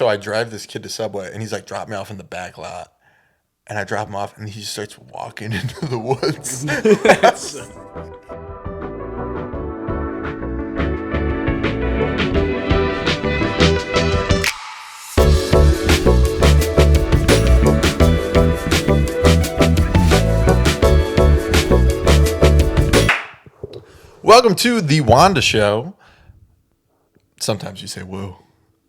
So I drive this kid to Subway, and he's like, drop me off in the back lot. And I drop him off, and he just starts walking into the woods. Welcome to the Wanda Show. Sometimes you say woo.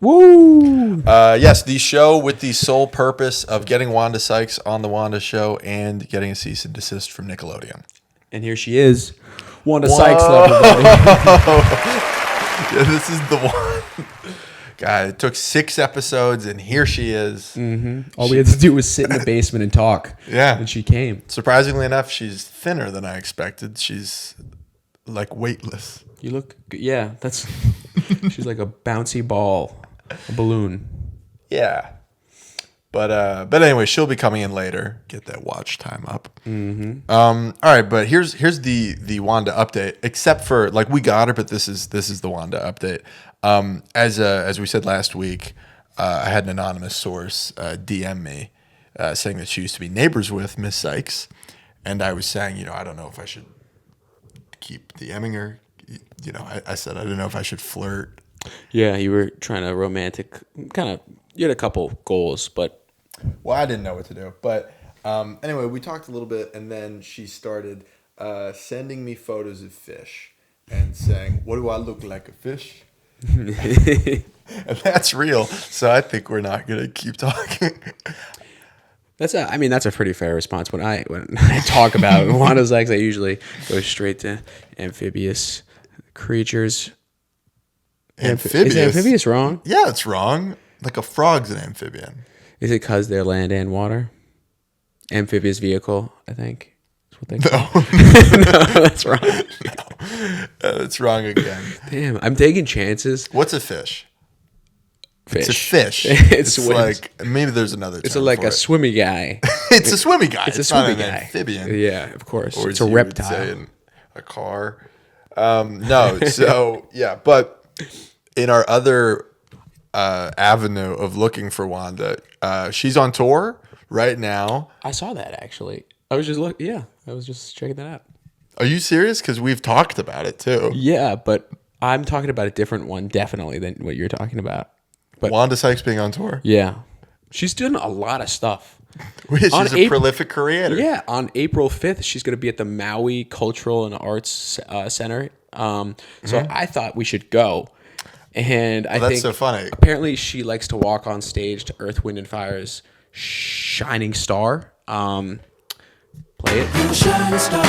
Woo! Yes, the show with the sole purpose of getting Wanda Sykes on the Wanda Show and getting a cease and desist from Nickelodeon. And here she is, Wanda Sykes, everybody. Yeah, this is the one. God, it took 6 episodes, and here she is. Mm-hmm. All we had to do was sit in the basement and talk. Yeah. And she came. Surprisingly enough, she's thinner than I expected. She's like weightless. You look good. Yeah, that's... She's like a bouncy ball. A balloon. Yeah. But anyway, she'll be coming in later. Get that watch time up. Mm-hmm. All right, but here's the Wanda update. Except for like we got her, but this is the Wanda update. As we said last week, I had an anonymous source DM me saying that she used to be neighbors with Miss Sykes, and I was saying, I don't know if I should keep DMing her. I said I don't know if I should flirt. Yeah, you were trying to romantic, kind of, you had a couple goals, but... Well, I didn't know what to do. But anyway, we talked a little bit, and then she started sending me photos of fish and saying, what do I look like, a fish? And that's real, so I think we're not going to keep talking. That's a pretty fair response. When I talk about Wanda Sykes, I usually go straight to amphibious creatures. Amphibious? Is amphibious wrong? Yeah, it's wrong. Like a frog's an amphibian. Is it because they're land and water? Amphibious vehicle, I think. That's what they call it. No, that's wrong. No, that's wrong again. Damn, I'm taking chances. What's a fish? Fish. It's a fish. It's like, maybe there's another term It's like for a it. swimmy guy. It's a swimmy guy. It's a swimmy not an guy. amphibian. Yeah, of course. Or it's a as you would reptile. say in a car. No, so yeah, but in our other avenue of looking for Wanda, she's on tour right now. I saw that actually. I was just checking that out. Are you serious? Because we've talked about it too. Yeah, but I'm talking about a different one, definitely, than what you're talking about. But Wanda Sykes being on tour. yeah, she's doing a lot of stuff. She's a prolific creator. Yeah, on April 5th, she's going to be at the Maui Cultural and Arts Center. So I thought we should go. And I that's think so funny. Apparently, she likes to walk on stage to Earth, Wind, and Fire's Shining Star. Play it. You're a shining star,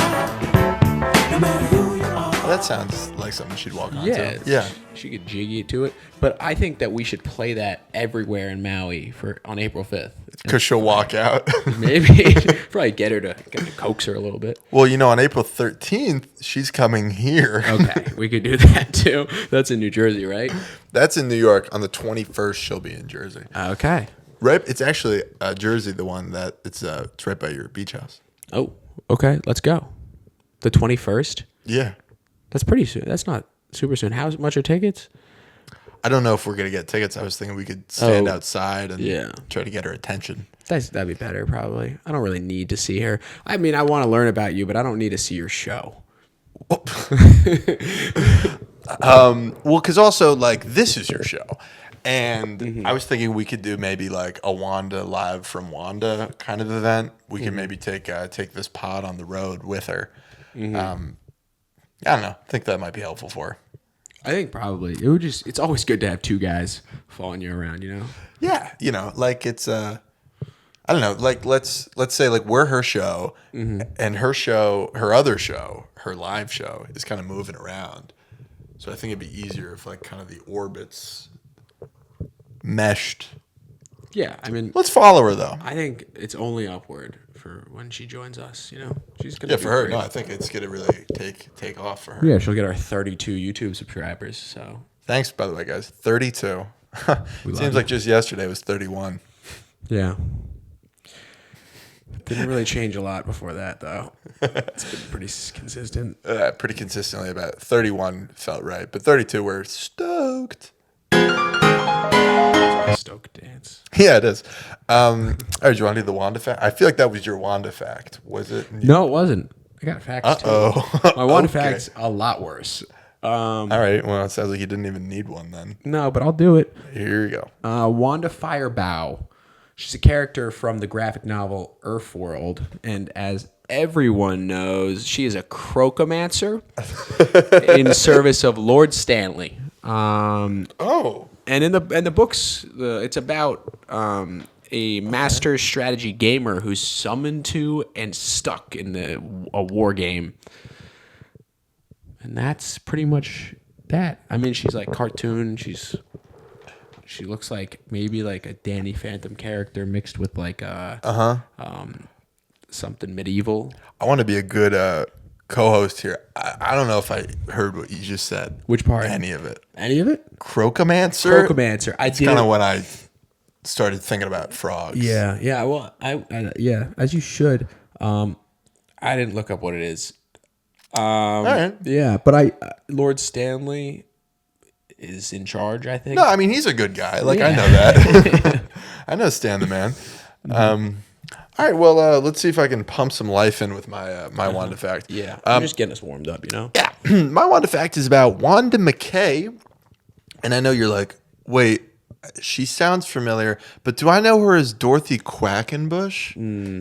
no matter who you are. Well, that sounds like something she'd walk on Yeah, to. Yeah. She could jiggy to it. But I think that we should play that everywhere in Maui on April 5th. Because she'll walk out. Maybe. Probably get her to coax her a little bit. Well, on April 13th, she's coming here. Okay, we could do that too. That's in New Jersey, right? That's in New York. On the 21st, she'll be in Jersey. Okay. Right? It's actually Jersey, the one that it's right by your beach house. Oh, okay. Let's go. The 21st? Yeah. That's pretty soon. That's not super soon. How much are tickets? I don't know if we're going to get tickets. I was thinking we could stand outside and try to get her attention. That'd be better, probably. I don't really need to see her. I mean, I want to learn about you, but I don't need to see your show. Well, because also, this is your show. And I was thinking we could do maybe like a Wanda live from Wanda kind of event. We could maybe take this pod on the road with her. I don't know. I think that might be helpful for her. I think probably. It's always good to have two guys following you around, Yeah. It's I don't know, let's say we're her show and her other show, her live show is kind of moving around. So I think it'd be easier if kind of the orbits meshed. Yeah, I mean, let's follow her though. I think it's only upward for when she joins us. She's gonna. Yeah, be for her. great. No, I think it's gonna really take off for her. Yeah, she'll get our 32 YouTube subscribers. So thanks, by the way, guys. 32. Seems like just yesterday was 31. Yeah. Didn't really change a lot before that, though. It's been pretty consistent. Pretty consistently about 31 felt right, but 32 we're stoked. Stoked. Yeah, it is. All right, do you want to do the Wanda fact? I feel like that was your Wanda fact. Was it? No, it wasn't. I got facts too. Uh-oh. My Wanda Okay. fact's a lot worse. All right. Well, it sounds like you didn't even need one then. No, but I'll do it. Here you go. Wanda Firebow. She's a character from the graphic novel Earthworld, and as everyone knows, she is a crocomancer in service of Lord Stanley. Oh. And in the books, it's about a master strategy gamer who's summoned to and stuck in a war game. And that's pretty much that. I mean, she's like cartoon. She looks like maybe like a Danny Phantom character mixed with like something medieval. I want to be a good co-host here. I don't know if I heard what you just said. Which part? Any of it. Any of it? Crocomancer? Crocomancer. I did. Kind of when I started thinking about frogs. Yeah, yeah. Well, yeah, as you should. I didn't look up what it is. All right. Yeah, but Lord Stanley is in charge, I think. No, I mean, he's a good guy. Like, Yeah. I know that. I know Stan the man. All right, well, let's see if I can pump some life in with my Wanda fact. Yeah, I'm just getting us warmed up, you know? Yeah. My Wanda fact is about Wanda McKay. And I know you're like, wait, she sounds familiar, but do I know her as Dorothy Quackenbush?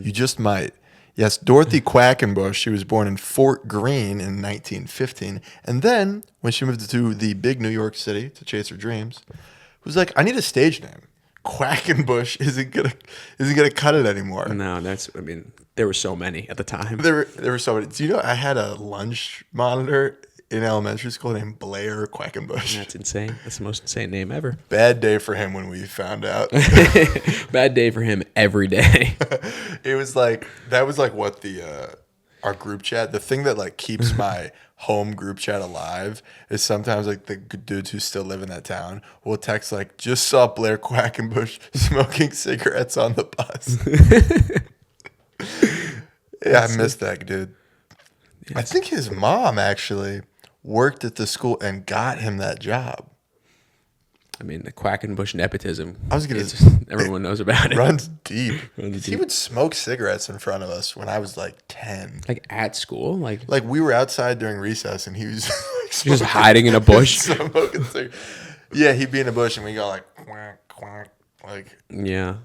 You just might. Yes, Dorothy Quackenbush. She was born in Fort Greene in 1915. And then, when she moved to the big New York City to chase her dreams, was like, I need a stage name. Quackenbush isn't gonna cut it anymore. No, there were so many at the time. There were so many. Do you know I had a lunch monitor in elementary school named Blair Quackenbush? That's insane. That's the most insane name ever. Bad day for him when we found out. Bad day for him every day. It was like that was like what the our group chat, the thing that like keeps my home group chat alive is sometimes like the dudes who still live in that town will text like, just saw Blair Quackenbush smoking cigarettes on the bus. Yeah, I missed that dude. I think his mom actually worked at the school and got him that job. I mean, the Quackenbush nepotism. I was gonna everyone knows about it. Runs deep. Runs He deep. would smoke cigarettes in front of us when I was like 10. Like at school, like Like we were outside during recess and he was like, just hiding in a bush. smoking cigarettes. Yeah, he'd be in a bush and we go like quack quack, like Yeah.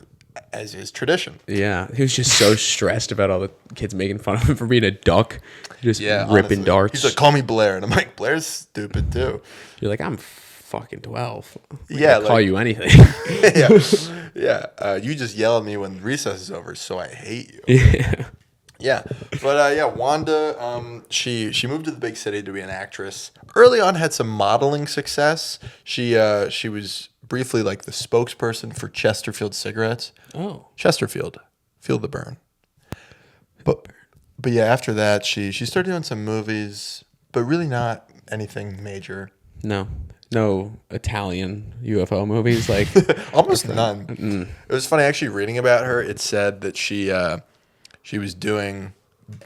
as is tradition. Yeah, he was just so stressed about all the kids making fun of him for being a duck, just Yeah, ripping honestly. darts. He's like, call me Blair, and I'm like, Blair's stupid too. You're like, I'm fucking 12. Yeah, I'll call like- you anything. Yeah. You just yell at me when recess is over, so I hate you. Yeah. Yeah, but yeah, Wanda, she moved to the big city to be an actress. Early on, had some modeling success. She was briefly like the spokesperson for Chesterfield cigarettes. Oh, Chesterfield, feel the burn. But yeah, after that, she started doing some movies, but really not anything major. no Italian UFO movies like Almost none. It was funny actually reading about her. It said that she was doing.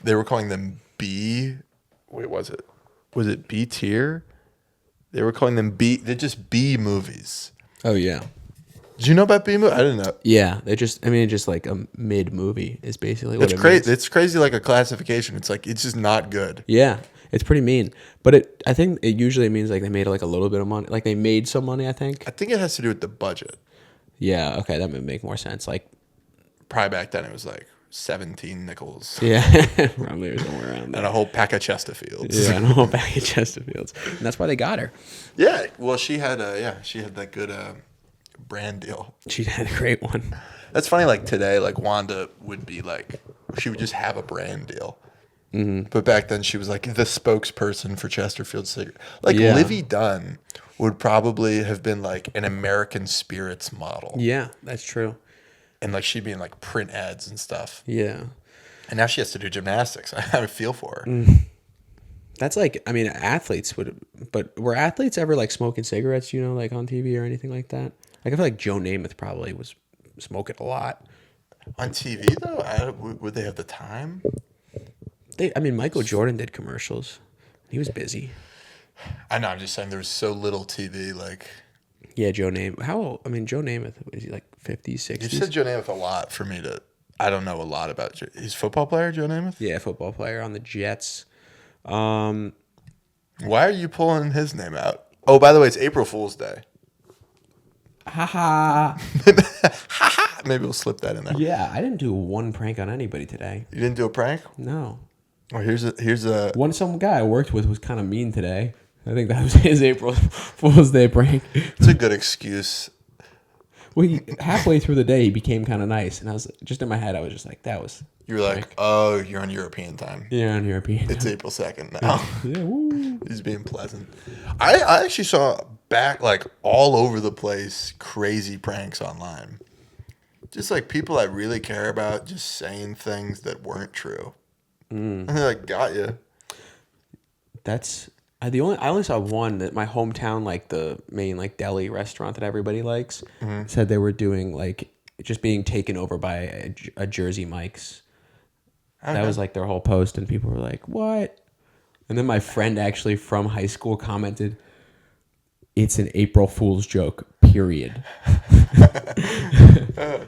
They were calling them B. Wait, was it B tier? They were calling them B. They're just B movies. Oh yeah. Did you know about B movie? I didn't know. Yeah, just like a mid movie is basically what It's it crazy. means. It's crazy like a classification. It's like it's just not good. Yeah, it's pretty mean. But I think it usually means like they made like a little bit of money. Like they made some money, I think. I think it has to do with the budget. Yeah, okay, that would make more sense. Like Probably back then it was like 17 nickels yeah, probably somewhere around and there. a whole pack of Chesterfields. Yeah, and a whole bag of Chesterfields. And that's why they got her. Yeah. Well, she had that good brand deal. She had a great one. That's funny. Like today, like Wanda would be like, she would just have a brand deal. Mm-hmm. But back then, she was like the spokesperson for Chesterfield cigarette. Like Yeah. Livy Dunn would probably have been like an American Spirits model, Yeah, that's true. and like she'd be in like print ads and stuff. Yeah. And now she has to do gymnastics. I have a feel for her. That's like, I mean, athletes would, but were athletes ever like smoking cigarettes, you know, like on TV or anything like that? Like I feel like Joe Namath probably was smoking a lot. On TV though, would they have the time? I mean, Michael Jordan did commercials. He was busy. I know. I'm just saying there was so little TV. Like Yeah, Joe Namath. How old? I mean, Joe Namath, is he like 50s, 60s? You said Joe Namath a lot for me to. I don't know a lot about. He's a football player, Joe Namath. Yeah, football player on the Jets. Why are you pulling his name out? Oh, by the way, it's April Fool's Day. Haha. Maybe we'll slip that in there. Yeah, I didn't do one prank on anybody today. You didn't do a prank? No. Oh, here's a. Some guy I worked with was kind of mean today. I think that was his April Fool's Day prank. It's a good excuse. Well, halfway through the day, he became kind of nice, and I was just in my head, I was just like, "That was." You were like, "Oh, you're on European time." Yeah, on European. It's April 2nd now. Yeah, woo. He's being pleasant. I actually saw back like all over the place crazy pranks online. Just like people I really care about just saying things that weren't true. And they're like, got you. That's I only saw one that my hometown, like the main like deli restaurant that everybody likes, said they were doing like just being taken over by a Jersey Mike's. That was like their whole post, and people were like, "What?" And then my friend actually from high school commented, "It's an April Fool's joke, period."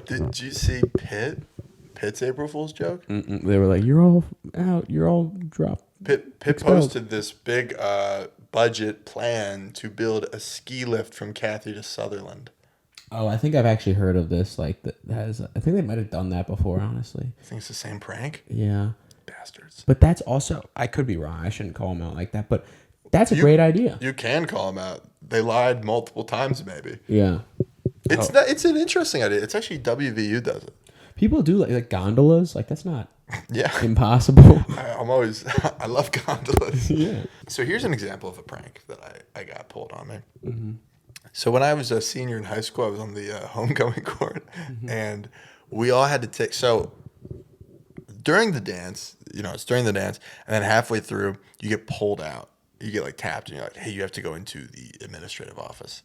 Did you see Pitt's April Fool's joke? They were like, "You're all out. You're all dropped." Pitt posted this big budget plan to build a ski lift from Cathy to Sutherland. Oh, I think I've actually heard of this. Like, I think they might have done that before, honestly. I think it's the same prank. Yeah. Bastards. But that's also, I could be wrong. I shouldn't call them out like that. But that's a great idea. You can call them out. They lied multiple times, maybe. Yeah. It's an interesting idea. It's actually WVU does it. People do like gondolas. Like, that's not impossible. I love gondolas. Yeah. So here's an example of a prank that I got pulled on me. Mm-hmm. So when I was a senior in high school, I was on the homecoming court, and we all had to take. So during the dance, it's during the dance, and then halfway through, you get pulled out. You get like tapped, and you're like, "Hey, you have to go into the administrative office."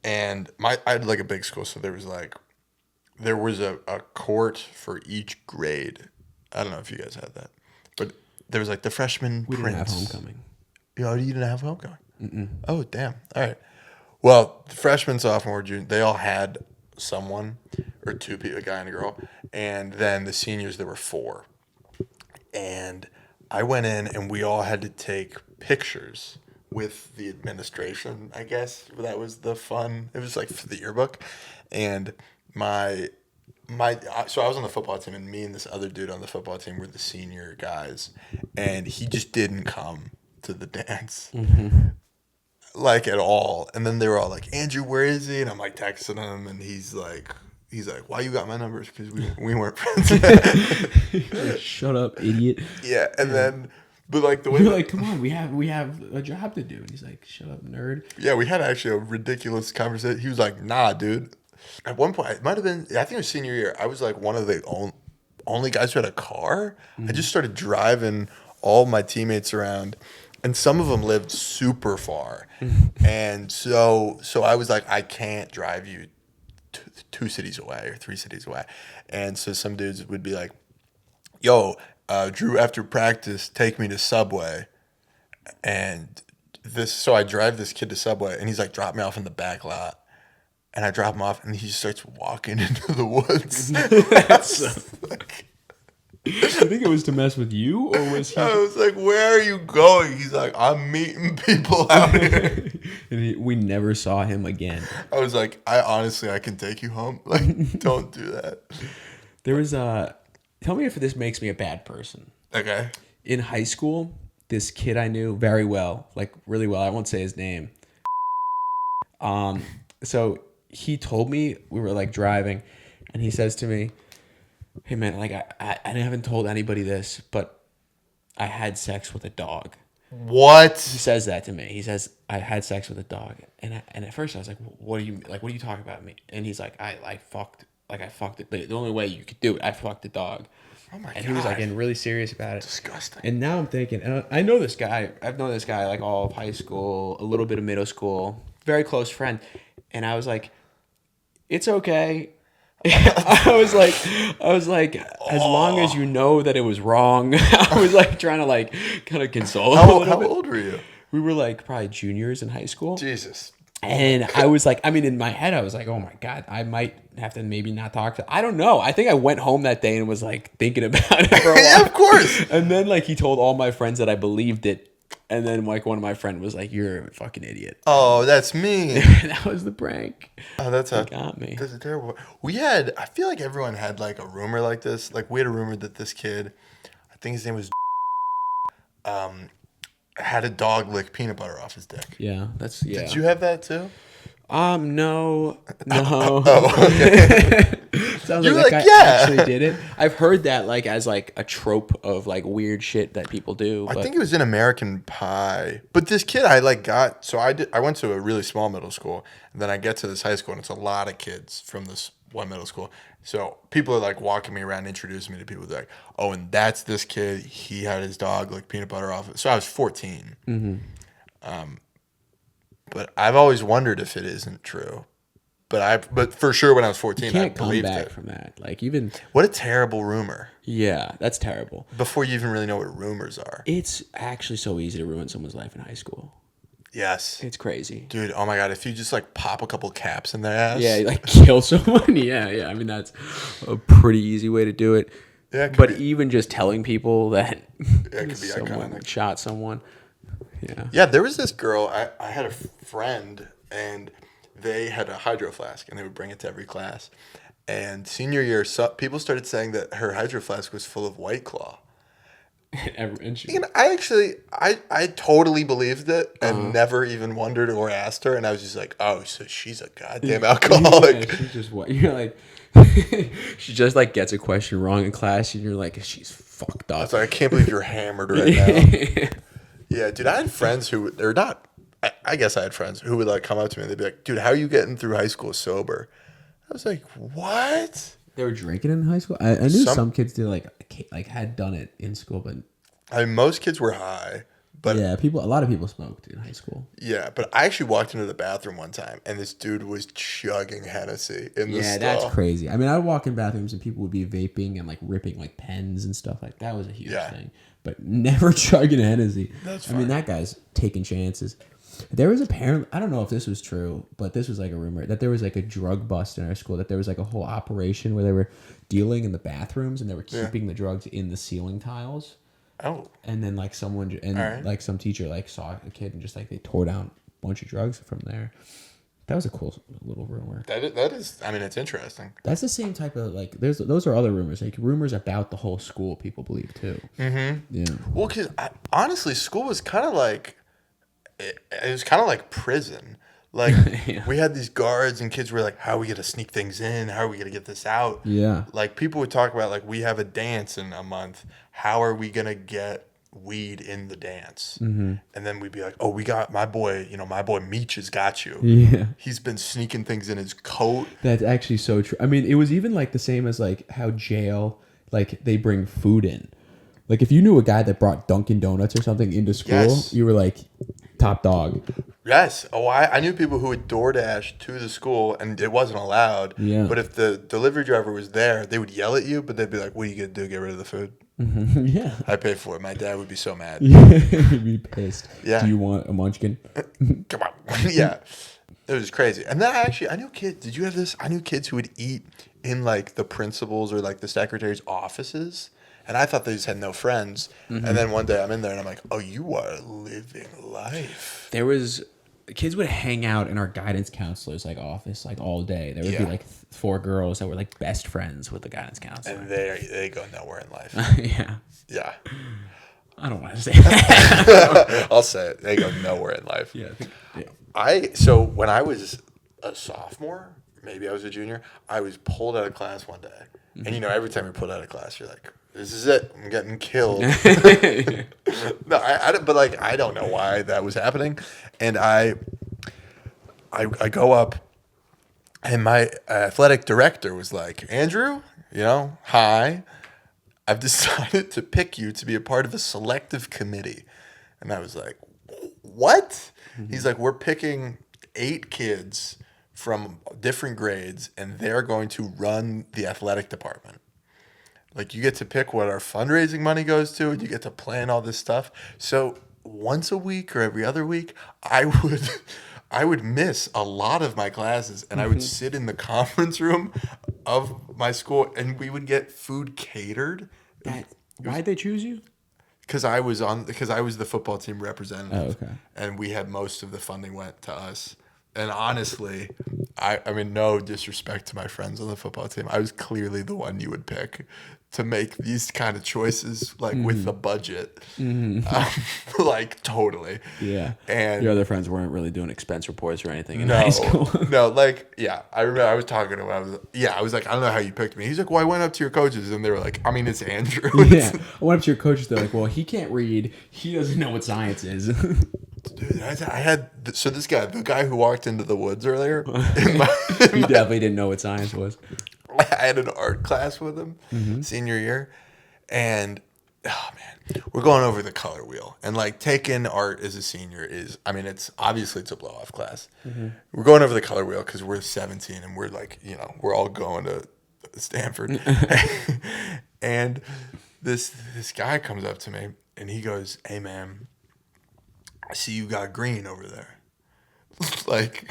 And I had like a big school, so there was a court for each grade. I don't know if you guys had that, but there was like the freshman We prince. didn't have homecoming. You didn't have homecoming? Mm-mm. Oh, damn. All right. Well, the freshman, sophomore, junior, they all had someone or two people, a guy and a girl. And then the seniors, there were 4. And I went in and we all had to take pictures with the administration, I guess. That was the fun. It was like for the yearbook. And so I was on the football team, and me and this other dude on the football team were the senior guys. And he just didn't come to the dance. Like at all. And then they were all like, "Andrew, where is he?" And I'm like texting him, and he's like, "Why you got my numbers?" Because we weren't friends yet. Shut up, idiot. Yeah. And then but like the way You're like, "Come on, we have a job to do." And he's like, "Shut up, nerd." Yeah, we had actually a ridiculous conversation. He was like, "Nah, dude." At one point, it might have been, I think it was senior year, I was like one of the only guys who had a car. I just started driving all my teammates around. And some of them lived super far. And so I was like, I can't drive you 2 cities away or 3 cities away. And so some dudes would be like, "Yo, Drew, after practice, take me to Subway." And so I drive this kid to Subway, and he's like, "Drop me off in the back lot." And I drop him off, and he just starts walking into the woods. I think it was to mess with you, or was he? I was like, "Where are you going?" He's like, "I'm meeting people out here." And we never saw him again. I was like, I can take you home. Like, don't do that. There was tell me if this makes me a bad person. Okay. In high school, this kid I knew very well, like really well. I won't say his name. So he told me, we were like driving, and he says to me, "Hey man, like I haven't told anybody this, but I had sex with a dog." What? He says that to me. He says, "I had sex with a dog," and at first I was like, "What are you talking about me?" And he's like, I fucked it, but the only way you could do it, I fucked the dog." Oh my God. And he was like getting really serious about it. Disgusting. And now I'm thinking, and I know this guy. I've known this guy like all of high school, a little bit of middle school, very close friend. And I was like, it's okay. I was like, as long as you know that it was wrong. I was like trying to like kind of console him. How old were you? We were like probably juniors in high school. Jesus. And I was like, I mean, in my head, I was like, oh my God, I might have to maybe not talk to. I don't know. I think I went home that day and was like thinking about it for a while. Yeah, of course. And then like he told all my friends that I believed it. And then like one of my friends was like, "You're a fucking idiot." Oh, that's me. That was the prank. Oh, that's Got me. That's a terrible. I feel like everyone had like a rumor like this. Like we had a rumor that this kid, I think his name was, had a dog lick peanut butter off his dick. Yeah, that's yeah. Did you have that too? No. Oh, okay. Sounds You're like that like, guy yeah. actually did it. I've heard that like as like a trope of like weird shit that people do. I But think it was in American Pie. But this kid, I like got so I went to a really small middle school, and then I get to this high school, and it's a lot of kids from this one middle school. So people are like walking me around, introducing me to people. They're like, "Oh, and that's this kid. He had his dog like peanut butter off it." So I was 14. But I've always wondered if it isn't true. But for sure, when I was 14, you can't I come believed back it. from that. Like even What a terrible rumor. yeah, that's terrible. Before you even really know what rumors are. It's actually so easy to ruin someone's life in high school. Yes. It's crazy. Dude, oh my God, if you just like pop a couple caps in their ass. Yeah, like kill someone. Yeah. I mean, that's a pretty easy way to do it. Yeah, it could But be. even just telling people that It could be someone iconic. shot someone. Yeah. Yeah, there was this girl. I had a friend, and they had a hydro flask, and they would bring it to every class. And senior year, people started saying that her hydro flask was full of White Claw. And she, And I totally believed it and never even wondered or asked her. And I was just like, oh, so she's a goddamn alcoholic. yeah, she's just what you're like. She just like gets a question wrong in class, and you're like, she's fucked up. It's like, I can't believe you're hammered right now. Yeah, dude, I had friends who, they're not, I guess I had friends who would like come up to me and they'd be like, dude, how are you getting through high school sober? I was like, what? They were drinking in high school. I knew some kids did like had done it in school, but I mean, most kids were high, but yeah, a lot of people smoked in high school. yeah, but I actually walked into the bathroom one time and this dude was chugging Hennessy in the Yeah, stall. that's crazy. I mean, I would walk in bathrooms and people would be vaping and like ripping like pens and stuff like that. Was a huge thing, but never chugging Hennessy. That's I mean, fine. that guy's taking chances. There was apparently, I don't know if this was true, but this was like a rumor that there was like a drug bust in our school, that there was like a whole operation where they were dealing in the bathrooms and they were keeping the drugs in the ceiling tiles. Oh, And then like someone and Alright. like some teacher like saw a kid and just like they tore down a bunch of drugs from there. That was a cool little rumor. that is, I mean, it's interesting. That's the same type of like. Those are other rumors, like rumors about the whole school. People believe too. Mm-hmm. Yeah. Well, because honestly, school was kind of like, it was kind of like prison. Like, Yeah. we had these guards and kids were like, how are we going to sneak things in? How are we going to get this out? Yeah. Like, people would talk about, like, we have a dance in a month. How are we going to get weed in the dance? Mm-hmm. And then we'd be like, oh, we got my boy, my boy Meech has got you. Yeah. He's been sneaking things in his coat. That's actually so true. I mean, it was even like the same as like how jail, like they bring food in. Like if you knew a guy that brought Dunkin' Donuts or something into school, Yes. you were like top dog. Yes. Oh, I knew people who would DoorDash to the school, and it wasn't allowed. Yeah. But if the delivery driver was there, they would yell at you, but they'd be like, what are you going to do? Get rid of the food? Yeah. I pay for it. My dad would be so mad. You'd be pissed. Yeah. Do you want a munchkin? Come on. Yeah. It was crazy. And then I knew kids. Did you have this? I knew kids who would eat in like the principal's or like the secretary's offices. And I thought they just had no friends. Mm-hmm. And then one day I'm in there and I'm like, oh, you are living life. There was kids would hang out in our guidance counselor's like office like all day. There would be Yeah. like 4 girls that were like best friends with the guidance counselor. And they go nowhere in life. Yeah. Yeah. I don't want to say that. I'll say it. They go nowhere in life. Yeah. So when I was a sophomore, maybe I was a junior, I was pulled out of class one day. And every time you're pulled out of class, you're like, this is it. I'm getting killed. No, but like I don't know why that was happening. And I go up, and my athletic director was like, Andrew, hi, I've decided to pick you to be a part of a selective committee. And I was like, what? He's like, we're picking 8 kids from different grades, and they're going to run the athletic department. Like, you get to pick what our fundraising money goes to, and you get to plan all this stuff. So once a week or every other week, I I would miss a lot of my classes, and I would sit in the conference room of my school, and we would get food catered. Why'd they choose you? Because I was the football team representative. Oh, okay. And we had most of the funding went to us. And honestly, I mean, no disrespect to my friends on the football team. I was clearly the one you would pick to make these kind of choices, like with the budget. Like, totally. Yeah. And your other friends weren't really doing expense reports or anything in no, high school. no, like, yeah. I remember I was talking to him. I was like, I don't know how you picked me. He's like, well, I went up to your coaches, and they were like, I mean, it's Andrew. Yeah. I went up to your coaches. They're like, well, he can't read. He doesn't know what science is. Dude, I had this guy, the guy who walked into the woods earlier. You definitely didn't know what science was. I had an art class with him senior year, and oh man, we're going over the color wheel, and like taking art as a senior is, I mean, it's obviously it's a blow off class. We're going over the color wheel because we're 17 and we're like, you know, we're all going to Stanford, and this guy comes up to me and he goes, "Hey man, I see you got green over there," like.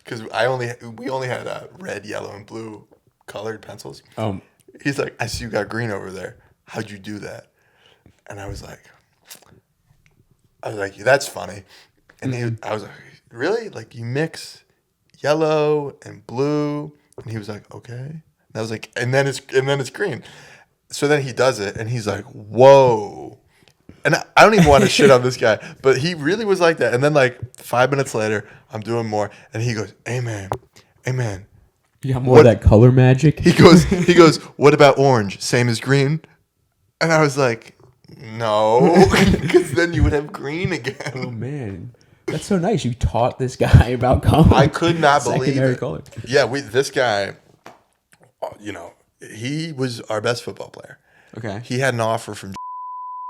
Because we only had red, yellow, and blue colored pencils. He's like, I see you got green over there. How'd you do that? And I was like, that's funny. And I was like, really? Like you mix yellow and blue? And he was like, okay. And I was like, and then it's green. So then he does it, and he's like, whoa. And I don't even want to shit on this guy, but he really was like that. And then like 5 minutes later, I'm doing more, and he goes, "Hey man, You got more of that color magic." He goes, "What about orange? Same as green?" And I was like, "No, because then you would have green again." Oh man, that's so nice. You taught this guy about color. I could not believe secondary it. color. Yeah, this guy, you know, he was our best football player. Okay. He had an offer from.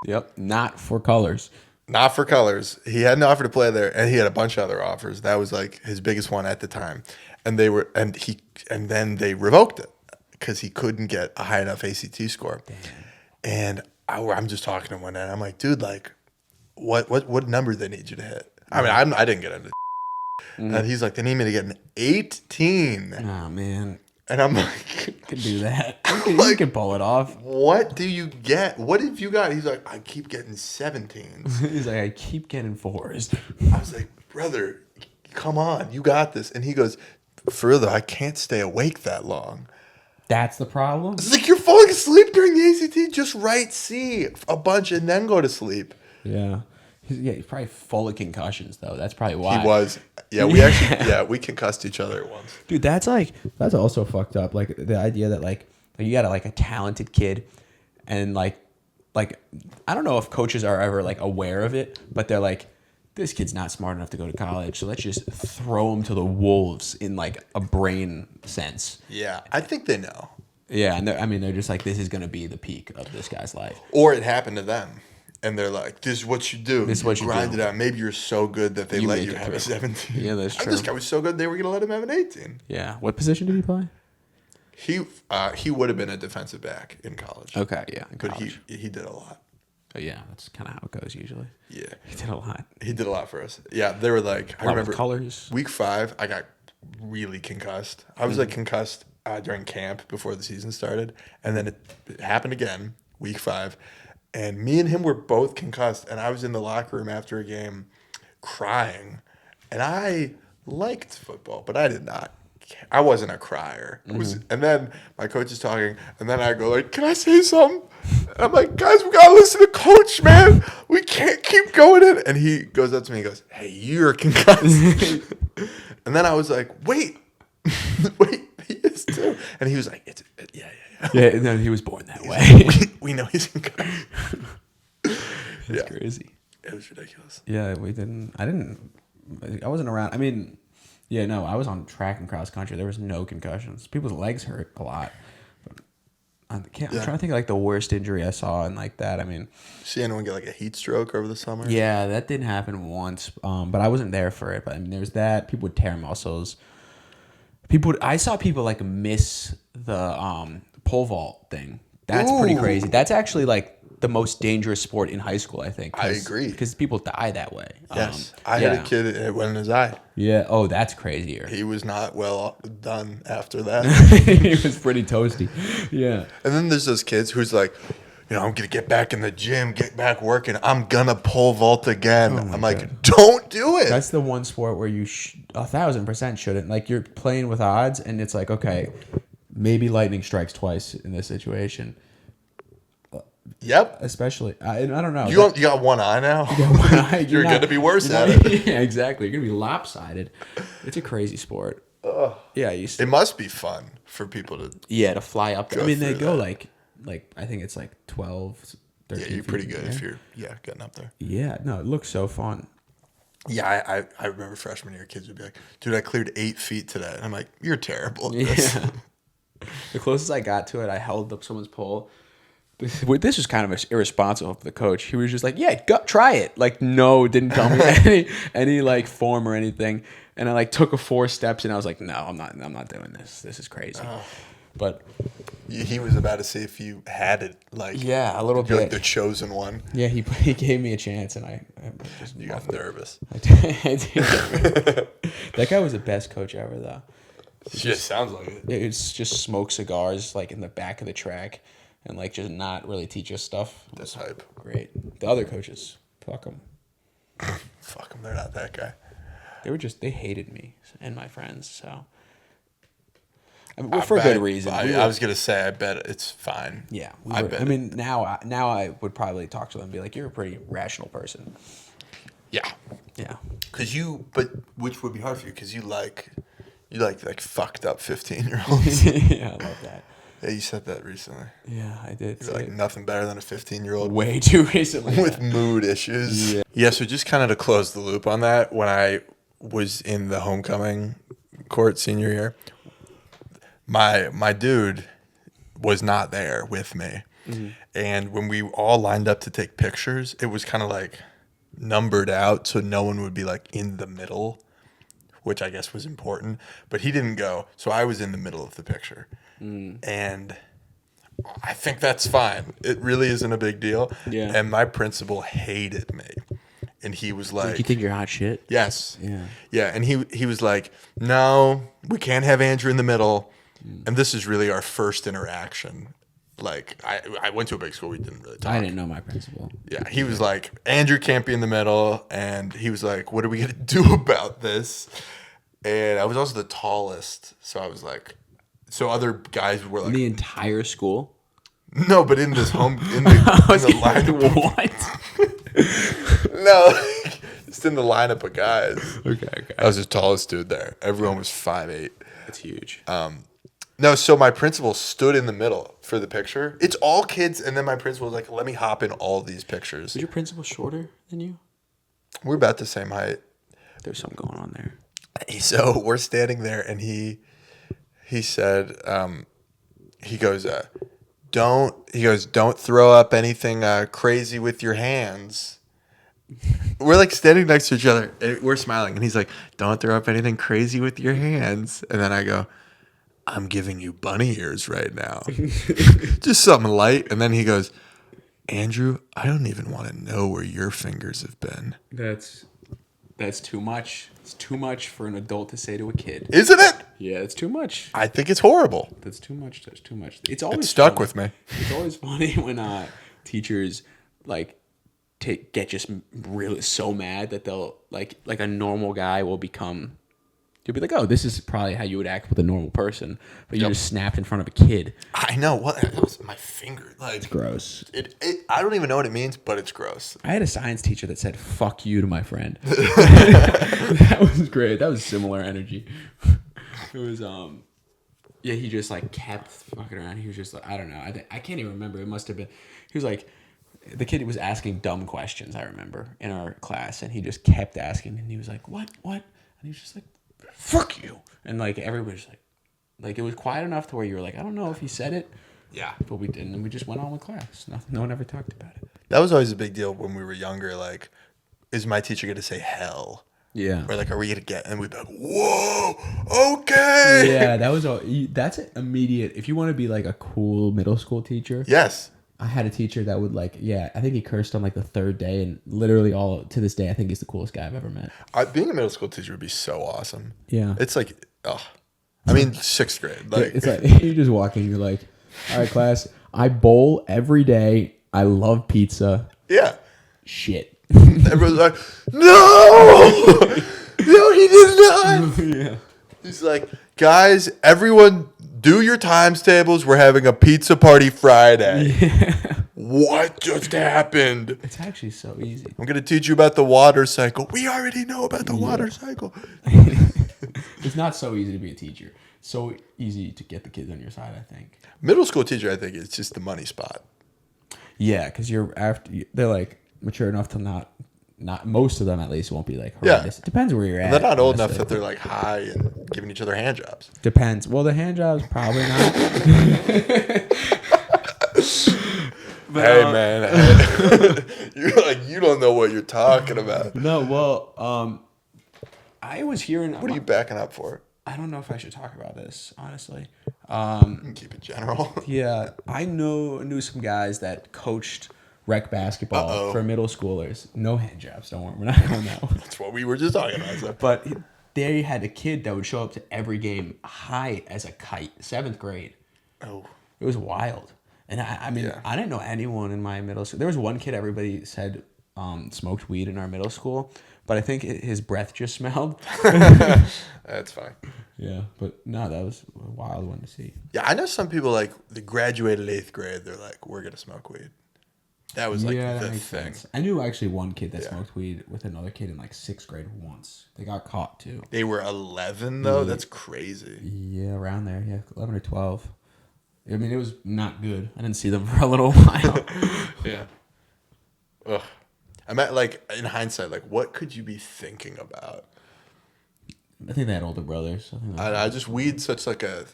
Yep, not for colors. Not for colors. He had an offer to play there, and he had a bunch of other offers. That was like his biggest one at the time. And then they revoked it because he couldn't get a high enough ACT score. Damn. And I'm just talking to him one night. I'm like, dude, like, what number they need you to hit? I mean, I didn't get into. And he's like, they need me to get an 18. Oh man. And I'm like, could do that. You can pull it off. What do you get? What have you got? He's like, I keep getting 17s. He's like, I keep getting 4s. I was like, brother, come on, you got this. And he goes, for real though, I can't stay awake that long. That's the problem? It's like, you're falling asleep during the ACT. Just write C a bunch and then go to sleep. Yeah. He's probably full of concussions though. That's probably why. He was. Yeah, we concussed each other at once. Dude, that's also fucked up. Like the idea that like you got a talented kid, and like I don't know if coaches are ever like aware of it, but they're like, this kid's not smart enough to go to college, so let's just throw him to the wolves in like a brain sense. Yeah, I think they know. Yeah, and they're just like, this is gonna be the peak of this guy's life. Or it happened to them. And they're like, this is what you do. This is what you grind do. it out. Maybe you're so good that they let you have a 17. Yeah, that's true. This guy was so good they were going to let him have an 18. Yeah. What position did he play? He would have been a defensive back in college. Okay, yeah. But he did a lot. Oh, yeah, that's kind of how it goes usually. Yeah. He did a lot. He did a lot for us. Yeah, they were like, I remember colors. Week 5, I got really concussed. I was like concussed during camp before the season started. And then it happened again, week 5. And me and him were both concussed, and I was in the locker room after a game crying. And I liked football, but I did not. I wasn't a crier. And then my coach is talking, and then I go like, can I say something? And I'm like, guys, we got to listen to coach, man. We can't keep going in. And he goes up to me and goes, hey, you're concussed. And then I was like, wait, he is too. And he was like, yeah. Yeah, and then he was born that way. We know he's concussed. That's crazy. It was ridiculous. Yeah, I wasn't around. I mean, yeah, no, I was on track and cross country. There was no concussions. People's legs hurt a lot. But I'm trying to think of like the worst injury I saw and like that. I mean, see anyone get like a heat stroke over the summer? Yeah, that didn't happen once, but I wasn't there for it. But I mean, there's that. People would tear muscles. I saw people like miss the pole vault thing. That's pretty crazy. That's actually like the most dangerous sport in high school, I think. I agree. Because people die that way. Yes. I had a kid, it went in his eye. Yeah. Oh, that's crazier. He was not well done after that. He was pretty toasty. Yeah. And then there's those kids who's like, I'm going to get back in the gym, get back working. I'm going to pole vault again. I'm like, don't do it. That's the one sport where you 1,000% shouldn't. Like, you're playing with odds, and it's like, okay, maybe lightning strikes twice in this situation. Yep. Especially, I don't know. You got one eye now? You're going to be worse at it. Yeah, exactly. You're going to be lopsided. It's a crazy sport. Yeah. It must be fun for people to... Yeah, to fly up there. Go I mean, they through go that. like I think it's like 12, 13 Yeah, you're pretty feet good in if the air. you're getting up there. Yeah, no, it looks so fun. Yeah, I remember freshman year kids would be like, dude, I cleared 8 feet today. And I'm like, you're terrible at this. Yeah. The closest I got to it, I held up someone's pole. This was kind of irresponsible of the coach. He was just like, yeah, go, try it. Like, no, didn't tell me any like form or anything. And I like took 4 steps and I was like, no, I'm not doing this. This is crazy. But He was about to see if you had it, like... yeah, a little You're bit. like the chosen one. Yeah, he gave me a chance and I just You got nervous. I did. That guy was the best coach ever, though. Just sounds like it. It's just smoke cigars like in the back of the track, and like just not really teach us stuff. That's hype. Great. The other coaches, fuck them. Fuck them, they're not that guy. They hated me and my friends. So, I mean, for good reason. I was gonna say, I bet it's fine. Yeah, I bet. I mean, now I would probably talk to them and be like, "You're a pretty rational person." Yeah. Yeah. But which would be hard for you because you like fucked up 15-year-olds. Yeah, I love that. Yeah, you said that recently. Yeah, I did. You're like nothing better than a 15-year-old way too recently with mood issues. Yeah. So just kind of to close the loop on that, when I was in the homecoming court senior year, my dude was not there with me. Mm-hmm. And when we all lined up to take pictures, it was kind of like numbered out so no one would be like in the middle, which I guess was important. But he didn't go, so I was in the middle of the picture. And I think that's fine. It really isn't a big deal. Yeah. And my principal hated me. And he was like, you think you're hot shit? yes. Yeah. Yeah. And he was like, no, we can't have Andrew in the middle. And this is really our first interaction. Like, I went to a big school. We didn't really talk. I didn't know my principal. Yeah. He was like, Andrew can't be in the middle. And he was like, what are we going to do about this? And I was also the tallest. So I was like, so other guys were like, The entire school? no, but in this home, in the lineup. What? No, just in the lineup of guys. Okay. I was the tallest dude there. Everyone was 5'8". That's huge. No, so my principal stood in the middle for the picture. It's all kids, and then my principal was like, let me hop in all these pictures. Was your principal shorter than you? We're about the same height. There's something going on there. So we're standing there, and he said, don't throw up anything crazy with your hands. We're like standing next to each other, and we're smiling, and he's like, don't throw up anything crazy with your hands. And then I go, I'm giving you bunny ears right now. Just something light. And then he goes, Andrew, I don't even want to know where your fingers have been. That's too much. It's too much for an adult to say to a kid. Isn't it? Yeah, it's too much. I think it's horrible. That's too much. It's always It stuck funny. with me. It's always funny when teachers get just really so mad that they'll like a normal guy will become. You'll be like, oh, this is probably how you would act with a normal person, but you just snapped in front of a kid. I know what that was my finger. Like Gross. it. I don't even know what it means, but it's gross. I had a science teacher that said "fuck you" to my friend. That was great. That was similar energy. It was yeah. He just like kept fucking around. He was just like, I don't know. I can't even remember. It must have been. He was like, the kid was asking dumb questions. I remember in our class, and he just kept asking, and he was like, what, and he was just like, fuck you, and like everybody was like it was quiet enough to where you were like, I don't know if he said it. Yeah, but we didn't, and we just went on with class. No one ever talked about it. That was always a big deal when we were younger. Like, is my teacher going to say hell? Yeah. Or like, are we going to get? And we'd be like, whoa, okay. Yeah, that's immediate. If you want to be like a cool middle school teacher, Yes. I had a teacher that would I think he cursed on like the third day, and literally all to this day, I think he's the coolest guy I've ever met. Being a middle school teacher would be so awesome. Yeah. It's like, I mean, 6th grade. Like, It's like you just walk in, you're like, all right, class, I bowl every day. I love pizza. yeah. Shit. Everyone's like, no, no, he did not. Yeah. He's like, guys, everyone, do your times tables. We're having a pizza party Friday. Yeah. What just happened? It's actually so easy. I'm going to teach you about the water cycle. We already know about the water cycle. It's not so easy to be a teacher. So easy to get the kids on your side, I think. Middle school teacher, I think, is just the money spot. Yeah, because they're like mature enough to not most of them at least won't be like horrendous. Yeah. It depends where you're at. They're not old enough honestly. that they're like high and giving each other hand jobs. Depends. Well, the hand jobs probably not. Hey, man. You're like, you don't know what you're talking about. No, well, I was hearing. What are you backing up for? I don't know if I should talk about this, honestly. You can keep it general. Yeah, I knew some guys that coached rec basketball for middle schoolers. No hand jobs, don't worry. We're not going that one. That's what we were just talking about. So. But they had a kid that would show up to every game high as a kite, 7th grade. Oh. It was wild. And I mean, Yeah. I didn't know anyone in my middle school. There was one kid everybody said smoked weed in our middle school, but I think his breath just smelled. That's fine. Yeah, but no, that was a wild one to see. Yeah, I know some people like they graduated 8th grade. They're like, we're gonna smoke weed. That was like that the makes thing. sense. I knew actually one kid that smoked weed with another kid in like 6th grade once. They got caught too. They were 11 though. That's crazy. Yeah, around there. Yeah, 11 or 12. I mean, it was not good. I didn't see them for a little while. Yeah. Ugh. I meant like in hindsight, like what could you be thinking about? I think they had older brothers. I just weed's such like a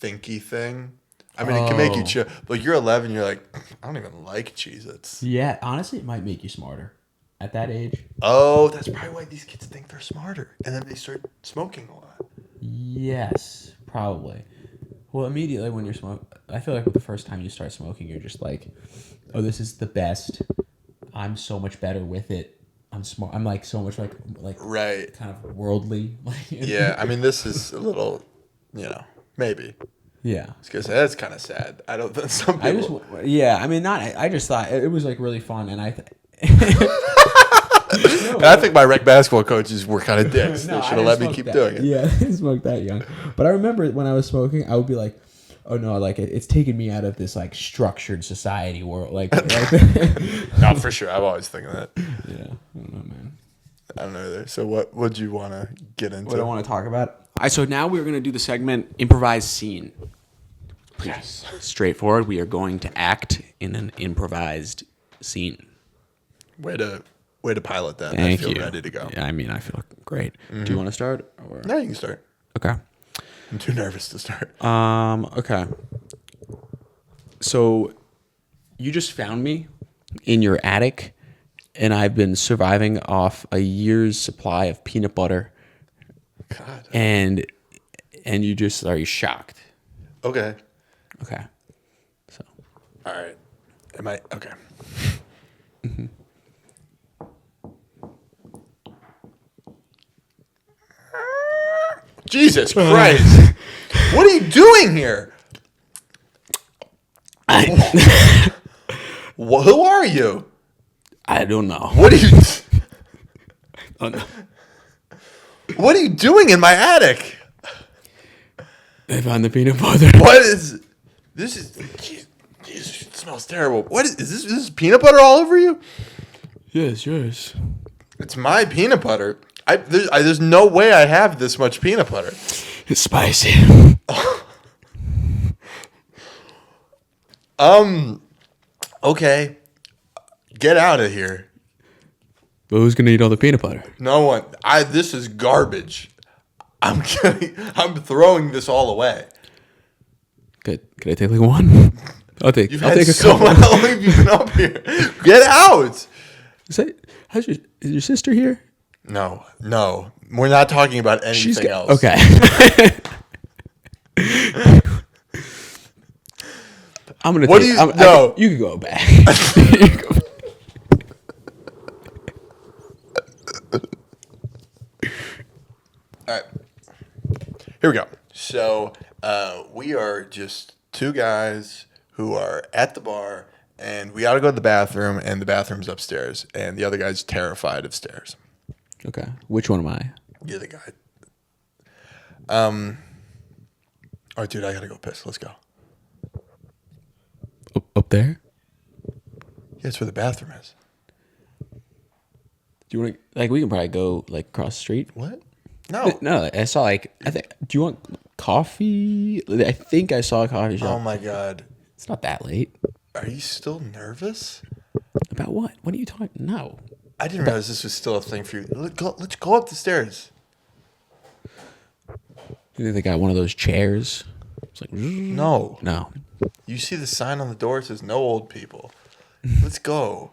thinky thing. I mean, it can make you chill. Like you're 11, you're like, I don't even like Cheez-Its. Yeah, honestly, it might make you smarter at that age. Oh, that's probably why these kids think they're smarter, and then they start smoking a lot. Yes, probably. Well, immediately when you're smoking, I feel like with the first time you start smoking, you're just like, oh, this is the best. I'm so much better with it. I'm smart. I'm like so much like Right. kind of worldly. Yeah, I mean, this is a little, maybe. Yeah. Because that's kind of sad. I don't think some people. I mean, not. I just thought it was like really fun, and And I think my rec basketball coaches were kind of dicks. No, They I should have didn't let me smoke keep that. doing it. Yeah, I didn't smoke that young. But I remember when I was smoking, I would be like, oh no, like it's taken me out of this like structured society world. Like No, for sure. I've always thinking that. yeah, I don't know, man. I don't know either. So what would you want to get into? What I want to talk about? All right, so now we're going to do the segment improvised scene. Pretty straightforward. We are going to act in an improvised scene. Way to pilot that. Thank I feel you. ready to go. Yeah, I mean, I feel great. Do you want to start? Or? No, you can start. Okay. I'm too nervous to start. Okay. So you just found me in your attic, and I've been surviving off a year's supply of peanut butter. God. And you just are you shocked? Okay. Okay. So All right. Am I okay? Jesus Christ! What are you doing here? Who are you? I don't know. What are you? Oh, no. What are you doing in my attic? I found the peanut butter. What is this? Jesus, it smells terrible. What is this? This is peanut butter all over you? Yes, yours. It's my peanut butter. There's no way I have this much peanut butter. It's spicy. Okay. Get out of here. But who's gonna eat all the peanut butter? No one. This is garbage. I'm throwing this all away. Good. Can I take like one? I'll take a so couple. how long have you been up here? Get out. Is your sister here? No. We're not talking about anything else. Okay. I'm gonna. What do you? No. You can go back. You can go back. All right. Here we go. So we are just two guys who are at the bar, and we got to go to the bathroom, and the bathroom's upstairs, and the other guy's terrified of stairs. Okay. Which one am I? You're the guy. All right, dude, I gotta go piss. Let's go. Up there? Yeah, that's where the bathroom is. Do you want to? Like, we can probably go like across the street. What? No. No, I saw like I think. Do you want coffee? I think I saw a coffee shop. Oh my god. It's not that late. Are you still nervous? About what? What are you talking? No. I didn't realize this was still a thing for you. Let's go up the stairs. You think they got one of those chairs? It's like No. no. You see the sign on the door? It says no old people. Let's go.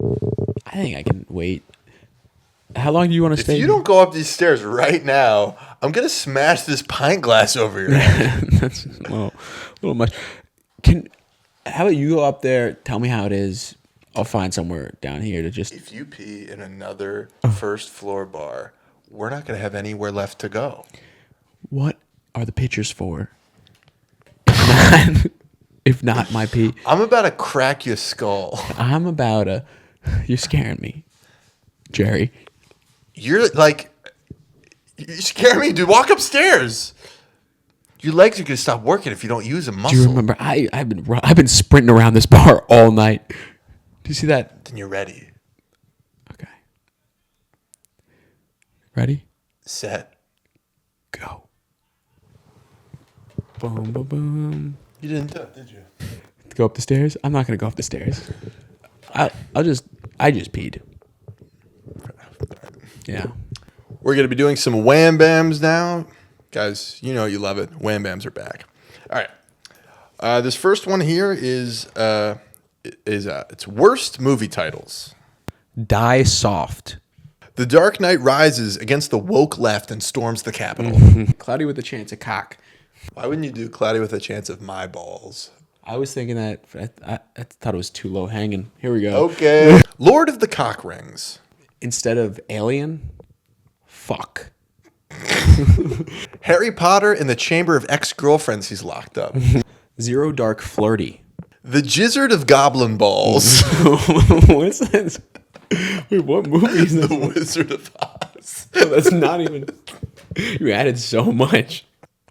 I think I can wait. How long do you want to If stay? you don't go up these stairs right now, I'm gonna smash this pint glass over your head. That's a little much. How about you go up there? Tell me how it is. I'll find somewhere down here to just. If you pee in another first floor bar, we're not gonna have anywhere left to go. What are the pictures for? If not my pee, I'm about to crack your skull. I'm about to. You're scaring me, Jerry. You're scaring me, dude. Walk upstairs. Your legs are gonna stop working if you don't use a muscle. Do you remember? I've been sprinting around this bar all night. Do you see that? Then you're ready. Okay. Ready? Set. Go. Boom, boom, boom. You didn't do it, did you? Go up the stairs? I'm not gonna go up the stairs. I just peed. Yeah. We're gonna be doing some wham bams now, guys. You know you love it. Wham bams are back. All right. This first one here is it's worst movie titles. Die soft. The Dark Knight rises against the woke left and storms the Capitol. Cloudy with a chance of cock. Why wouldn't you do Cloudy with a Chance of My Balls? I was thinking that. I thought it was too low hanging. Here we go. Okay. Lord of the Cock Rings. Instead of alien, fuck. Harry Potter in the Chamber of Ex-Girlfriends he's locked up. Zero Dark Flirty. The Gizzard of Goblin Balls. What's this? Wait, what movie is this? The Wizard of Oz. That's not even. You added so much.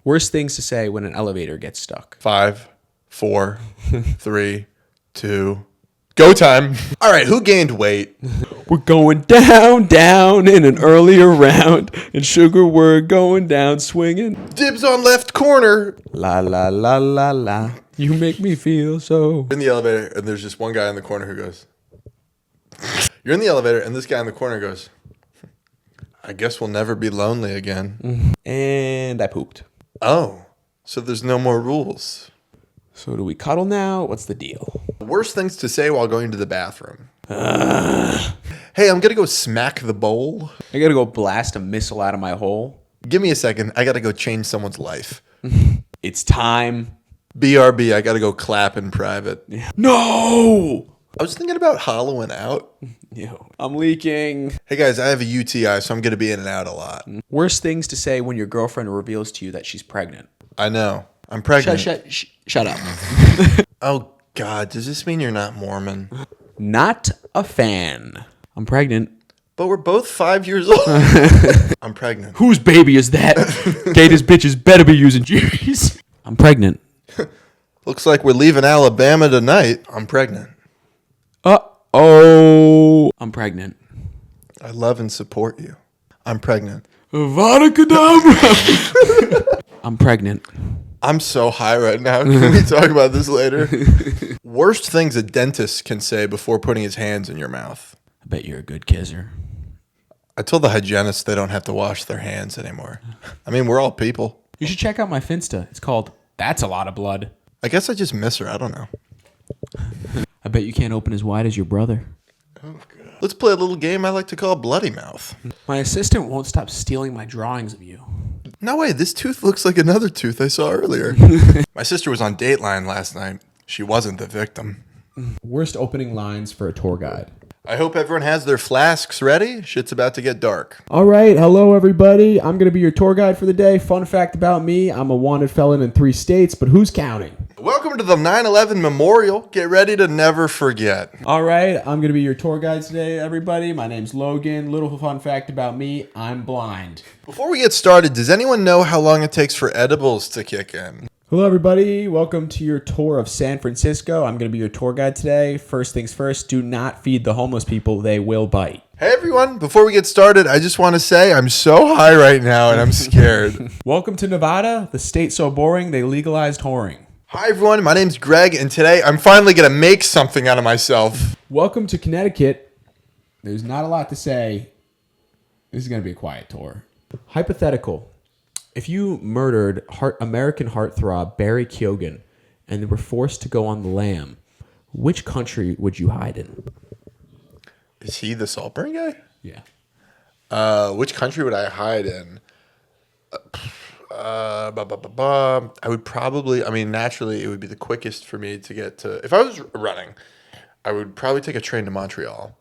Worst things to say when an elevator gets stuck. 5, 4, 3, 2, go time. All right, who gained weight? We're going down, down in an earlier round. And sugar, we're going down swinging. Dibs on left corner. La, la, la, la, la. You make me feel so. In the elevator, and there's just one guy in the corner who goes. You're in the elevator, and this guy in the corner goes, I guess we'll never be lonely again. And I pooped. Oh, so there's no more rules. So do we cuddle now? What's the deal? Worst things to say while going to the bathroom. Hey, I'm going to go smack the bowl. I gotta go blast a missile out of my hole. Give me a second. I got to go change someone's life. It's time. BRB, I got to go clap in private. No! I was thinking about hollowing out. Yo, I'm leaking. Hey guys, I have a UTI, so I'm going to be in and out a lot. Worst things to say when your girlfriend reveals to you that she's pregnant. I know. I'm pregnant. Shut up. Oh, God. Does this mean you're not Mormon? Not a fan. I'm pregnant. But we're both 5 years old. I'm pregnant. Whose baby is that? Gators bitches better be using Jerry's. I'm pregnant. Looks like we're leaving Alabama tonight. I'm pregnant. Uh-oh. I'm pregnant. I love and support you. I'm pregnant. Avada Kedavra. I'm pregnant. I'm so high right now. Can we talk about this later? Worst things a dentist can say before putting his hands in your mouth. I bet you're a good kisser. I told the hygienist they don't have to wash their hands anymore. I mean, we're all people. You should check out my Finsta. It's called That's a Lot of Blood. I guess I just miss her. I don't know. I bet you can't open as wide as your brother. Let's play a little game I like to call Bloody Mouth. My assistant won't stop stealing my drawings of you. No way, this tooth looks like another tooth I saw earlier. My sister was on Dateline last night. She wasn't the victim. Worst opening lines for a tour guide. I hope everyone has their flasks ready. Shit's about to get dark. All right, hello everybody. I'm going to be your tour guide for the day. Fun fact about me, I'm a wanted felon in 3 states, but who's counting? Welcome to the 9/11 Memorial. Get ready to never forget. All right, I'm going to be your tour guide today, everybody. My name's Logan. Little fun fact about me, I'm blind. Before we get started, does anyone know how long it takes for edibles to kick in? Hello everybody, welcome to your tour of San Francisco. I'm going to be your tour guide today. First things first, do not feed the homeless people. They will bite. Hey everyone, before we get started, I just want to say I'm so high right now and I'm scared. Welcome to Nevada, the state so boring they legalized whoring. Hi everyone, my name's Greg and today I'm finally going to make something out of myself. Welcome to Connecticut. There's not a lot to say. This is going to be a quiet tour. Hypothetical. If you murdered American heartthrob Barry Keoghan and were forced to go on the lam, which country would you hide in? Is he the Saltburn guy? Yeah. Which country would I hide in? I would probably, naturally it would be the quickest for me to get to, if I was running, I would probably take a train to Montreal.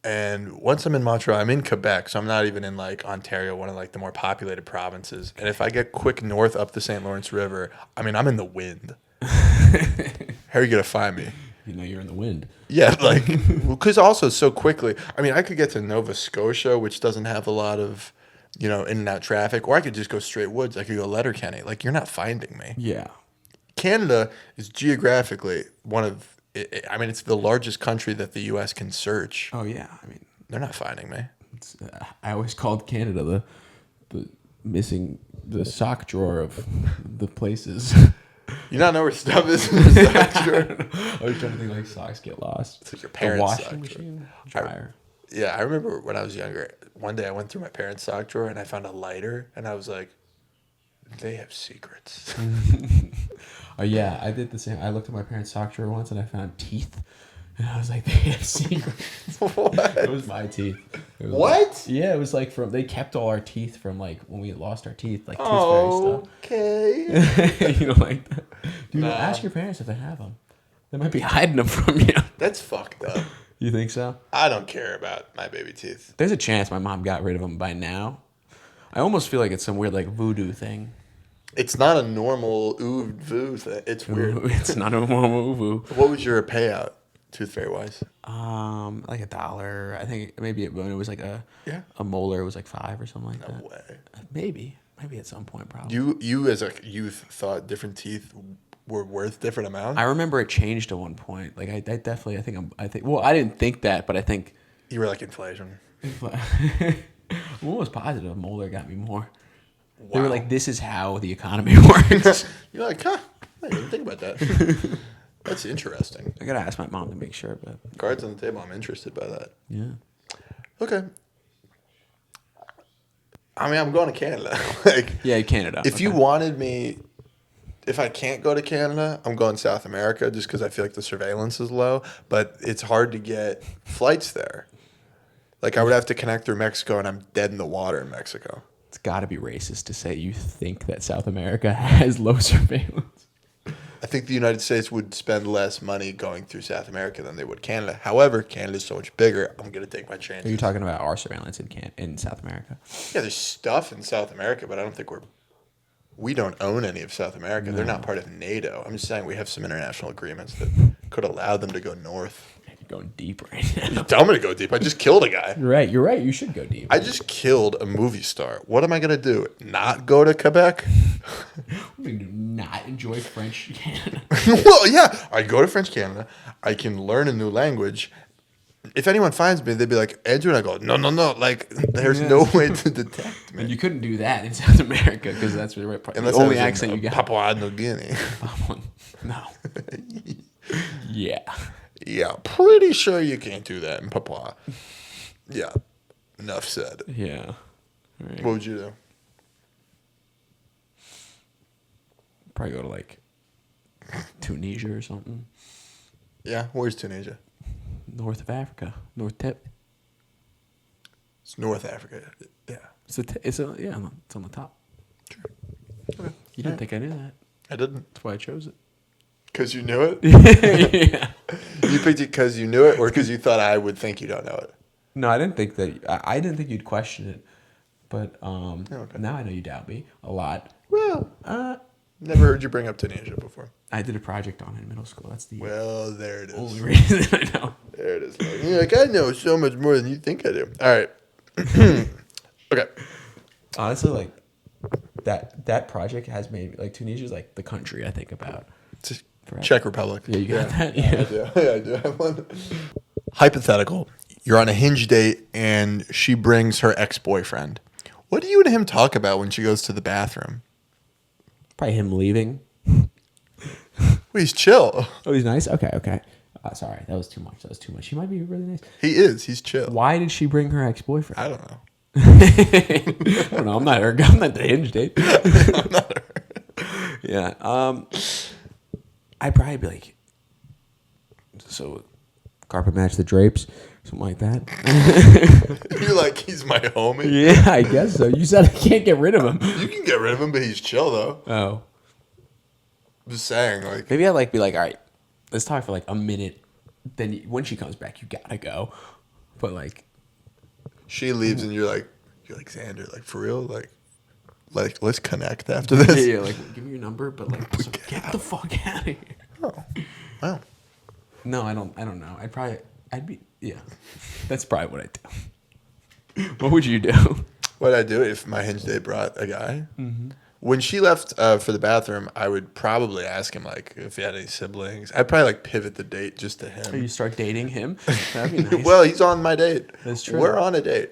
And once I'm in Montreal, I'm in Quebec, so I'm not even in like Ontario, one of like the more populated provinces. And if I get quick north up the St. Lawrence River, I'm in the wind. How are you gonna find me? You know you're in the wind. Yeah, like, because also so quickly. I could get to Nova Scotia, which doesn't have a lot of, in and out traffic, or I could just go straight woods. I could go Letterkenny. Like, you're not finding me. Yeah. Canada is geographically one of, it's the largest country that the U.S. can search. Oh yeah. They're not finding me. I always called Canada the missing the sock drawer of the places. You not know where stuff is in the sock drawer? I was trying to think like socks get lost. It's like your The parents' washing sock machine, dryer. Yeah, I remember when I was younger, one day I went through my parents' sock drawer and I found a lighter and I was like, they have secrets. Oh yeah, I did the same. I looked at my parents' sock drawer once and I found teeth, and I was like, they have secrets. What? It was my teeth. It was What? Yeah, it was like they kept all our teeth from like when we lost our teeth, like tooth fairy stuff. Okay. You don't like that? Dude, Nah. ask your parents if they have them. They might be hiding them from you. That's fucked up. You think so? I don't care about my baby teeth. There's a chance my mom got rid of them by now. I almost feel like it's some weird like voodoo thing. It's not a normal ooh-voo thing. It's weird. It's not a normal voodoo. What was your payout, tooth fairy wise? Like $1. I think maybe when it was like a molar, it was like $5 or something like that. No way. Maybe at some point, probably. You as a youth thought different teeth were worth different amounts? I remember it changed at one point. Like I think. Well, I didn't think that, but I think. You were like inflation. I'm almost positive a molar got me more. They were Wow. like, "This is how the economy works." You're like, huh? I didn't think about that. That's interesting. I gotta ask my mom to make sure, but Cards on the table. I'm interested by that. yeah. Okay. I'm going to Canada. Like, Yeah, Canada. if you wanted me, if I can't go to Canada, I'm going South America just because I feel like the surveillance is low. But it's hard to get flights there. Like, I would have to connect through Mexico, and I'm dead in the water in Mexico. It's got to be racist to say you think that South America has low surveillance. I think the United States would spend less money going through South America than they would Canada. However, Canada's so much bigger. I'm going to take my chances. Are you talking about our surveillance in South America? Yeah, there's stuff in South America, but I don't think we don't own any of South America. They're not part of NATO. I'm just saying we have some international agreements that could allow them to go north. You're going deep right now. You tell me to go deep. I just killed a guy. You're right. You should go deep. I just killed a movie star. What am I going to do? Not go to Quebec? We do not enjoy French Canada. Well, yeah. I go to French Canada. I can learn a new language. If anyone finds me, they'd be like, Andrew, and I go, no. Like, there's no way to detect me. And you couldn't do that in South America because that's the Unless only I was accent in you got. Papua New Guinea. No. Yeah. Yeah, pretty sure you can't do that in Papua. Yeah, enough said. Yeah. Right. What would you do? Probably go to like Tunisia or something. Yeah, where's Tunisia? North of Africa. North tip. It's North Africa. Yeah. It's on the top. You didn't think I knew that. I didn't. That's why I chose it. Because you knew it? Yeah. You picked it because you knew it or because you thought I would think you don't know it? No, I didn't think that. I didn't think you'd question it. But Okay. now I know you doubt me a lot. Well, never heard you bring up Tunisia before. I did a project on it in middle school. That's the Well, there it is. only reason I know. There it is. You're like, I know so much more than you think I do. All right. Okay. Honestly, like that project has made me, like, Tunisia's like the country I think about. Czech Republic. Yeah, you got that? Yeah, I do. Yeah, I do have one. Hypothetical. You're on a Hinge date and she brings her ex-boyfriend. What do you and him talk about when she goes to the bathroom? Probably him leaving. Well, he's chill. Oh, he's nice? Okay. Sorry, that was too much. He might be really nice. He is. He's chill. Why did she bring her ex-boyfriend? I don't know. I don't know. I'm not her. I'm not the Hinge date. I'm not her. Yeah. I'd probably be like, so carpet match the drapes, something like that. You're like, he's my homie. Yeah, I guess so. You said I can't get rid of him. You can get rid of him, but he's chill though. Oh. I'm just saying, like, Maybe I'd like be like, all right, let's talk for like a minute. Then when she comes back, you gotta go. But like, she leaves and you're like Xander, like for real, like let's connect after this. yeah, like give me your number, but like, so get the fuck out of here. Oh, wow. No, I don't know. I'd be, yeah. That's probably what I'd do. What would you do? What'd I do if my Hinge date brought a guy? Mm-hmm. When she left for the bathroom, I would probably ask him like if he had any siblings. I'd probably like pivot the date just to him. Or you start dating him? That'd be nice. Well, he's on my date. That's true. We're on a date.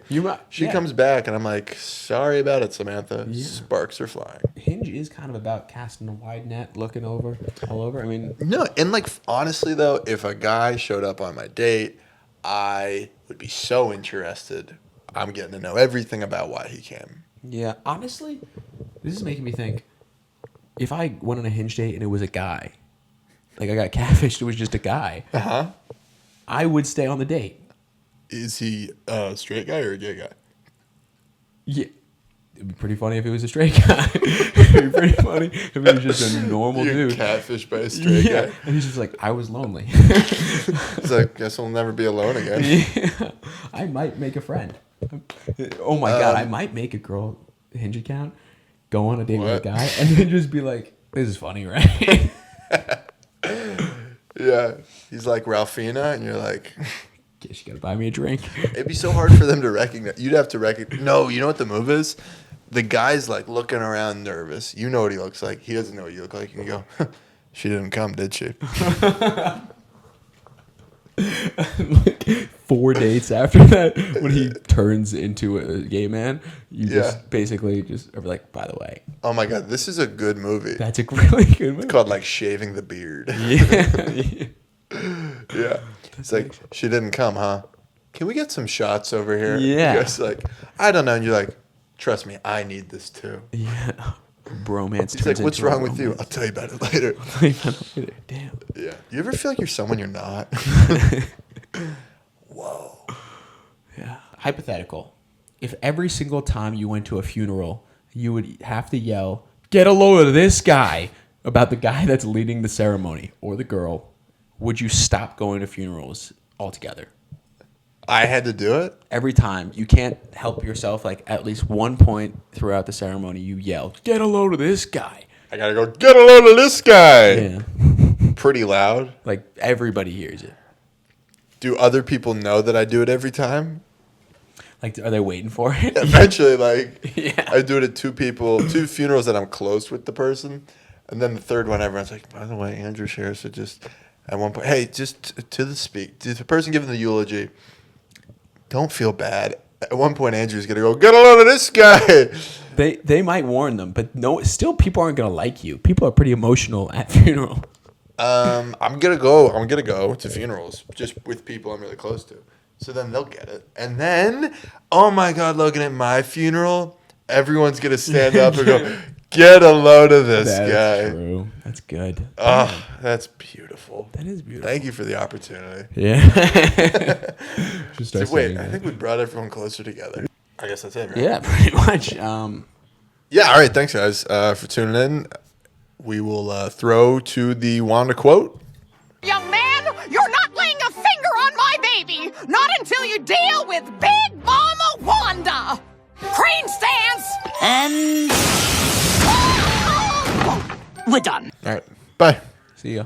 She yeah. comes back and I'm like, sorry about it, Samantha. Yeah. Sparks are flying. Hinge is kind of about casting a wide net, looking over, all over. I mean, No, and like honestly though, if a guy showed up on my date, I would be so interested. I'm getting to know everything about why he came. yeah. Honestly, this is making me think. If I went on a Hinge date and it was a guy, like I got catfished, it was just a guy, I would stay on the date. Is he a straight guy or a gay guy? Yeah. It'd be pretty funny if it was a straight guy. It'd be pretty funny if it was just a normal You're dude. catfished by a straight guy. And he's just like, I was lonely. He's like, guess I'll never be alone again. Yeah. I might make a friend. Oh my God, I might make a girl Hinge account, go on a date with a What? guy, and then just be like, this is funny, right? Yeah. He's like Ralphina, and you're like, Guess you gotta buy me a drink. it'd be so hard for them to recognize. You'd have to recognize. No, you know what the move is? The guy's like looking around nervous. You know what he looks like. He doesn't know what you look like. And you go, she didn't come, did she? Like 4 dates after that, when he turns into a gay man, you just basically just are like, by the way, Oh my God, this is a good movie. that's a really good movie. Called like Shaving the Beard. Yeah. Yeah. It's like, she didn't come, huh? Can we get some shots over here? Yeah. You guys like, I don't know. And you're like, trust me, I need this too. Yeah. Bromance. He's like, what's wrong with you? I'll tell you about it later. you? Damn. Yeah. You ever feel like you're someone you're not? Whoa. Yeah. Hypothetical. If every single time you went to a funeral, you would have to yell, get a load of this guy, about the guy that's leading the ceremony, or the girl, would you stop going to funerals altogether? I had to do it? Every time. You can't help yourself. Like, at least one point throughout the ceremony, you yell, get a load of this guy. I gotta go, get a load of this guy. Yeah. Pretty loud. Like, everybody hears it. Do other people know that I do it every time? Like, are they waiting for it? Eventually, like, Yeah. I do it at two funerals that I'm close with the person. And then the third one, everyone's like, by the way, Andrew shares so just at one point, hey, just to the person giving the eulogy, don't feel bad. At one point, Andrew's going to go, get a load of this guy. They might warn them, but no, still people aren't going to like you. People are pretty emotional at funeral. I'm going to go to funerals just with people I'm really close to. So then they'll get it. And then, oh my God, Logan, at my funeral, everyone's going to stand up and go, get a load of this guy. That's true. That's good. Oh, that's beautiful. That is beautiful. Thank you for the opportunity. Yeah. Just start So wait, saying I that. think we brought everyone closer together. I guess that's it, right? Yeah, pretty much. Yeah, all right. Thanks, guys, for tuning in. We will throw to the Wanda quote. Young man, you're not laying a finger on my baby. Not until you deal with Big Mama Wanda. Crane stance. And we're done. All right. Bye. See ya.